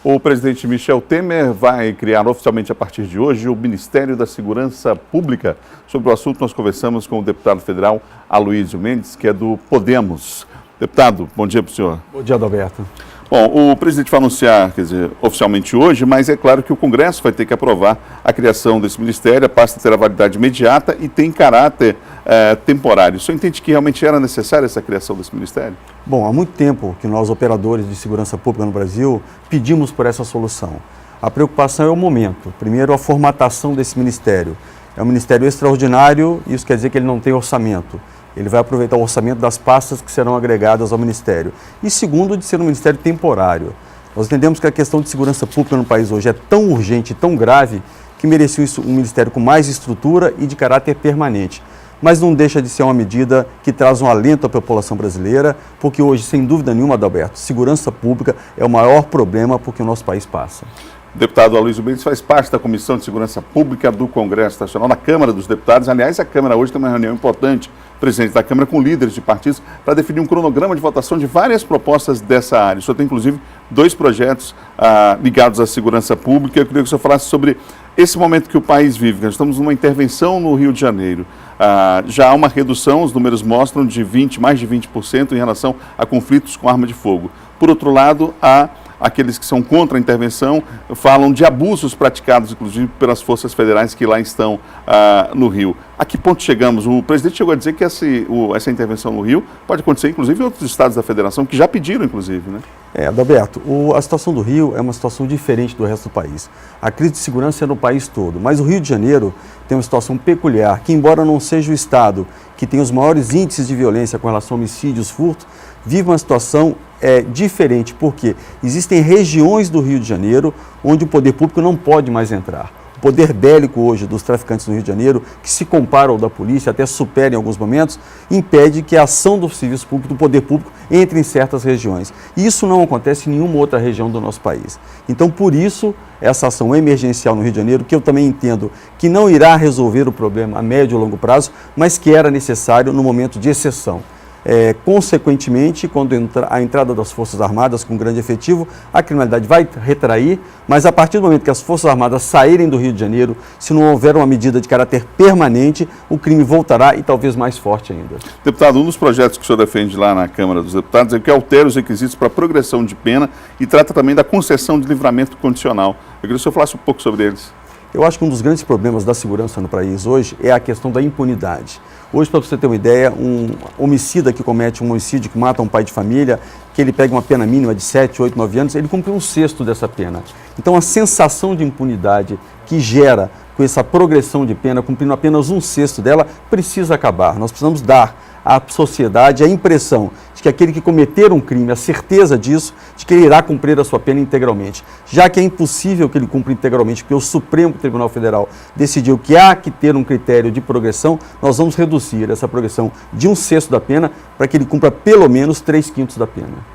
O presidente Michel Temer vai criar oficialmente a partir de hoje o Ministério da Segurança Pública. Sobre o assunto nós conversamos com o deputado federal Aloysio Mendes, que é do Podemos. Deputado, bom dia para o senhor. Bom dia, Adalberto. Bom, o presidente vai anunciar, quer dizer, oficialmente hoje, mas é claro que o Congresso vai ter que aprovar a criação desse ministério. A pasta terá validade imediata e tem caráter temporário. O senhor entende que realmente era necessária essa criação desse ministério? Bom, há muito tempo que nós, operadores de segurança pública no Brasil, pedimos por essa solução. A preocupação é o momento. Primeiro, a formatação desse ministério. É um ministério extraordinário, isso quer dizer que ele não tem orçamento. Ele vai aproveitar o orçamento das pastas que serão agregadas ao Ministério. E segundo, de ser um Ministério temporário. Nós entendemos que a questão de segurança pública no país hoje é tão urgente e tão grave que merecia um Ministério com mais estrutura e de caráter permanente. Mas não deixa de ser uma medida que traz um alento à população brasileira, porque hoje, sem dúvida nenhuma, Adalberto, segurança pública é o maior problema por que o nosso país passa. O deputado Aloysio Mendes faz parte da Comissão de Segurança Pública do Congresso Nacional, na Câmara dos Deputados. Aliás, a Câmara hoje tem uma reunião importante, presidente da Câmara, com líderes de partidos, para definir um cronograma de votação de várias propostas dessa área. O senhor tem, inclusive, 2 projetos ligados à segurança pública. Eu queria que o senhor falasse sobre esse momento que o país vive. Nós estamos numa intervenção no Rio de Janeiro. Já há uma redução, os números mostram, de mais de 20% em relação a conflitos com arma de fogo. Por outro lado, há aqueles que são contra a intervenção, falam de abusos praticados, inclusive, pelas forças federais que lá estão no Rio. A que ponto chegamos? O presidente chegou a dizer que essa intervenção no Rio pode acontecer, inclusive, em outros estados da federação, que já pediram, inclusive, né? Adalberto, a situação do Rio é uma situação diferente do resto do país. A crise de segurança é no país todo, mas o Rio de Janeiro tem uma situação peculiar, que embora não seja o estado que tem os maiores índices de violência com relação a homicídios, furtos, vive uma situação diferente, porque existem regiões do Rio de Janeiro onde o poder público não pode mais entrar. O poder bélico hoje dos traficantes no Rio de Janeiro, que se compara ao da polícia, até supera em alguns momentos, impede que a ação do serviço público, do poder público, entre em certas regiões. E isso não acontece em nenhuma outra região do nosso país. Então, por isso, essa ação emergencial no Rio de Janeiro, que eu também entendo que não irá resolver o problema a médio e longo prazo, mas que era necessário no momento de exceção. Consequentemente, quando a entrada das Forças Armadas com grande efetivo, a criminalidade vai retrair, mas a partir do momento que as Forças Armadas saírem do Rio de Janeiro, se não houver uma medida de caráter permanente, o crime voltará e talvez mais forte ainda. Deputado, um dos projetos que o senhor defende lá na Câmara dos Deputados é que altera os requisitos para progressão de pena e trata também da concessão de livramento condicional. Eu queria que o senhor falasse um pouco sobre eles. Eu acho que um dos grandes problemas da segurança no país hoje é a questão da impunidade. Hoje, para você ter uma ideia, um homicida que comete um homicídio, que mata um pai de família, que ele pega uma pena mínima de 7, 8, 9 anos, ele cumpre 1/6 dessa pena. Então, a sensação de impunidade que gera com essa progressão de pena, cumprindo apenas 1/6 dela, precisa acabar. Nós precisamos dar à sociedade a impressão de que aquele que cometer um crime, a certeza disso, de que ele irá cumprir a sua pena integralmente. Já que é impossível que ele cumpra integralmente, porque o Supremo Tribunal Federal decidiu que há que ter um critério de progressão, nós vamos reduzir essa progressão de 1/6 da pena para que ele cumpra pelo menos 3/5 da pena.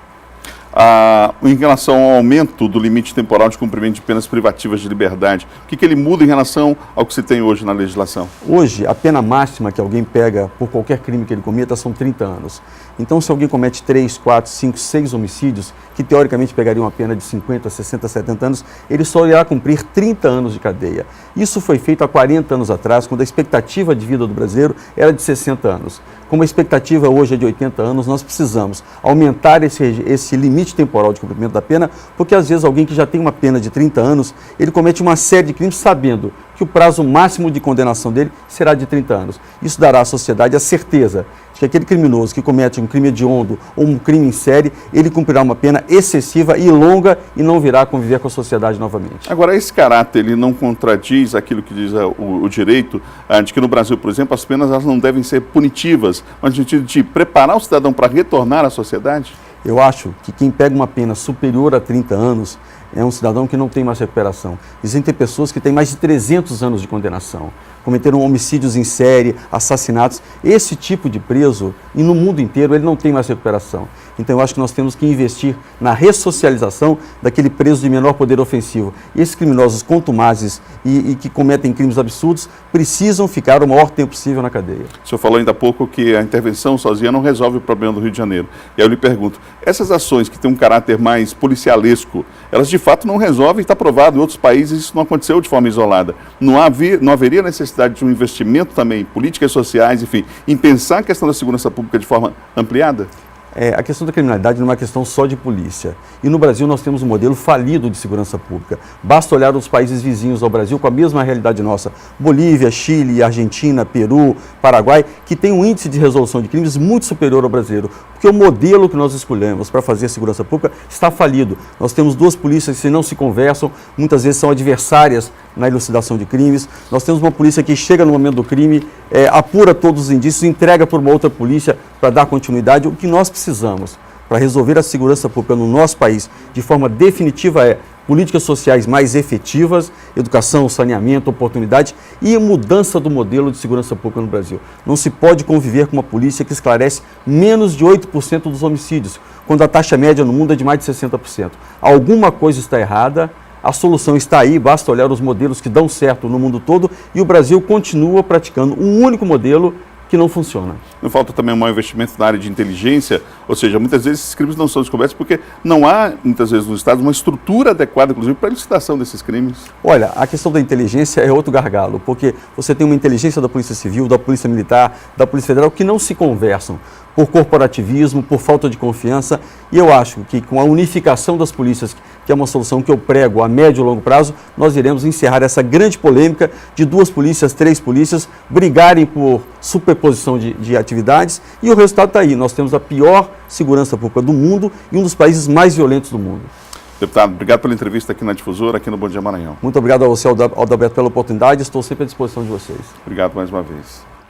Em relação ao aumento do limite temporal de cumprimento de penas privativas de liberdade, o que ele muda em relação ao que se tem hoje na legislação? Hoje, a pena máxima que alguém pega por qualquer crime que ele cometa são 30 anos. Então, se alguém comete 3, 4, 5, 6 homicídios, que teoricamente pegaria uma pena de 50, 60, 70 anos, ele só irá cumprir 30 anos de cadeia. Isso foi feito há 40 anos atrás, quando a expectativa de vida do brasileiro era de 60 anos. Como a expectativa hoje é de 80 anos, nós precisamos aumentar esse limite temporal de cumprimento da pena, porque às vezes alguém que já tem uma pena de 30 anos, ele comete uma série de crimes sabendo que o prazo máximo de condenação dele será de 30 anos. Isso dará à sociedade a certeza de que aquele criminoso que comete um crime hediondo ou um crime em série, ele cumprirá uma pena excessiva e longa e não virá conviver com a sociedade novamente. Agora, esse caráter, ele não contradiz aquilo que diz o direito, de que no Brasil, por exemplo, as penas elas não devem ser punitivas, mas no sentido de preparar o cidadão para retornar à sociedade? Eu acho que quem pega uma pena superior a 30 anos é um cidadão que não tem mais recuperação. Existem pessoas que têm mais de 300 anos de condenação, cometeram homicídios em série, assassinatos. Esse tipo de preso, e no mundo inteiro, ele não tem mais recuperação. Então eu acho que nós temos que investir na ressocialização daquele preso de menor poder ofensivo. E esses criminosos contumazes e que cometem crimes absurdos precisam ficar o maior tempo possível na cadeia. O senhor falou ainda há pouco que a intervenção sozinha não resolve o problema do Rio de Janeiro. E aí eu lhe pergunto, essas ações que têm um caráter mais policialesco, elas de fato não resolve e está provado em outros países, isso não aconteceu de forma isolada. Não haveria necessidade de um investimento também em políticas sociais, enfim, em pensar a questão da segurança pública de forma ampliada? A questão da criminalidade não é uma questão só de polícia. E no Brasil nós temos um modelo falido de segurança pública. Basta olhar os países vizinhos ao Brasil com a mesma realidade nossa. Bolívia, Chile, Argentina, Peru, Paraguai, que tem um índice de resolução de crimes muito superior ao brasileiro. Porque o modelo que nós escolhemos para fazer a segurança pública está falido. Nós temos duas polícias que não se conversam, muitas vezes são adversárias na elucidação de crimes. Nós temos uma polícia que chega no momento do crime, apura todos os indícios, entrega para uma outra polícia para dar continuidade. O que nós precisamos para resolver a segurança pública no nosso país de forma definitiva é políticas sociais mais efetivas, educação, saneamento, oportunidade e mudança do modelo de segurança pública no Brasil. Não se pode conviver com uma polícia que esclarece menos de 8% dos homicídios, quando a taxa média no mundo é de mais de 60%. Alguma coisa está errada. A solução está aí, basta olhar os modelos que dão certo no mundo todo e o Brasil continua praticando um único modelo que não funciona. Não falta também um maior investimento na área de inteligência, ou seja, muitas vezes esses crimes não são descobertos porque não há, muitas vezes, nos estados, uma estrutura adequada, inclusive, para a elucidação desses crimes. Olha, a questão da inteligência é outro gargalo, porque você tem uma inteligência da Polícia Civil, da Polícia Militar, da Polícia Federal, que não se conversam por corporativismo, por falta de confiança, e eu acho que com a unificação das polícias, que é uma solução que eu prego a médio e longo prazo, nós iremos encerrar essa grande polêmica de duas polícias, três polícias, brigarem por superposição de atividades, e o resultado está aí. Nós temos a pior segurança pública do mundo e um dos países mais violentos do mundo. Deputado, obrigado pela entrevista aqui na Difusora, aqui no Bom Dia Maranhão. Muito obrigado a você, Adalberto, pela oportunidade. Estou sempre à disposição de vocês. Obrigado mais uma vez.